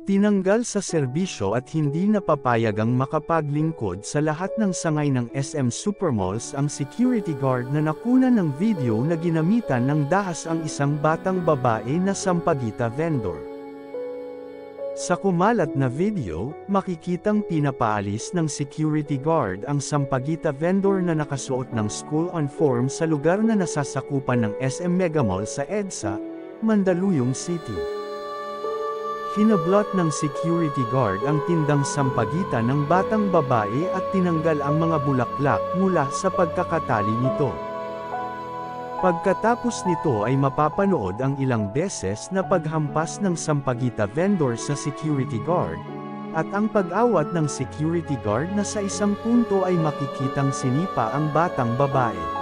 Tinanggal sa serbisyo at hindi napapayagang makapaglingkod sa lahat ng sangay ng SM Supermalls ang security guard na nakunan ng video na ginamitan ng dahas ang isang batang babae na sampagita vendor. Sa kumalat na video, makikitang pinapaalis ng security guard ang sampagita vendor na nakasuot ng school uniform sa lugar na nasasakupan ng SM Megamall sa EDSA, Mandaluyong City. Hinablot ng security guard ang tindang sampagita ng batang babae at tinanggal ang mga bulaklak mula sa pagkakatali nito. Pagkatapos nito ay mapapanood ang ilang beses na paghampas ng sampagita vendor sa security guard, at ang pag-awat ng security guard na sa isang punto ay makikitang sinipa ang batang babae.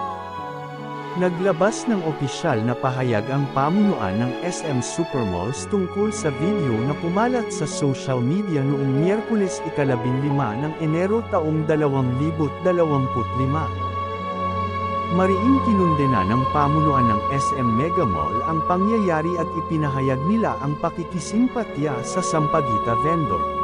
Naglabas ng opisyal na pahayag ang pamunuan ng SM Supermalls tungkol sa video na kumalat sa social media noong Miyerkules 15 ng Enero taong 2025. Mariing kinundena ng pamunuan ng SM Megamall ang pangyayari at ipinahayag nila ang pakikisimpatya sa sampagita vendor.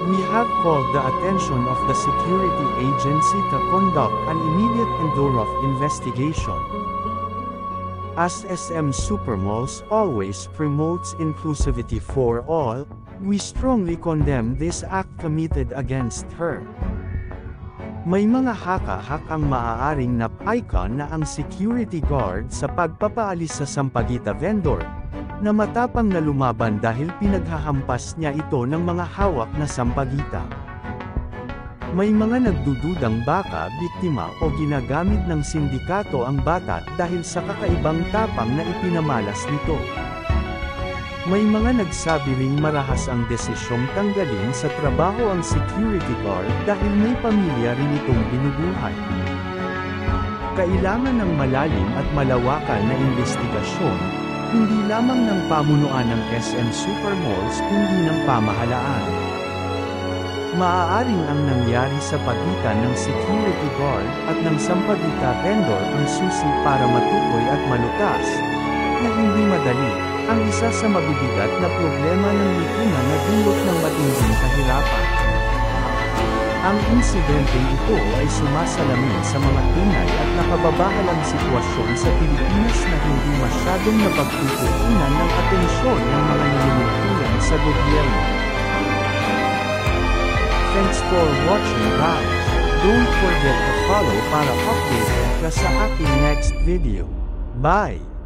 We have called the attention of the security agency to conduct an immediate and thorough investigation. As SM Supermalls always promotes inclusivity for all, we strongly condemn this act committed against her. May mga haka-hak ang maaaring napaikan na ang security guard sa pagpapaalis sa sampagita vendor, na matapang na lumaban dahil pinaghahampas niya ito ng mga hawak na sampagita. May mga nagdududang baka biktima o ginagamit ng sindikato ang bata dahil sa kakaibang tapang na ipinamalas nito. May mga nagsabi ring marahas ang desisyong tanggalin sa trabaho ang security guard dahil may pamilya rin itong binubuhay. Kailangan ng malalim at malawakan na investigasyon, hindi lamang ng pamunuan ng SM Supermalls kundi ng pamahalaan. Maaaring ang nangyari sa pagitan ng security guard at ng sampagita vendor ang susi para matukoy at malutas, na hindi madali, ang isa sa mabibigat na problema ng lipunan na dulot ng matinding kahirapan. Ang insidenteng ito ay sumasalamin sa mga tunay at nakababahalang sitwasyon sa Pilipinas na hindi masyadong napagtutuunan ng atensyon ng mga nanunungkulan sa gobyerno. Thanks for watching guys. Don't forget to follow para updated ka sa aking next video. Bye!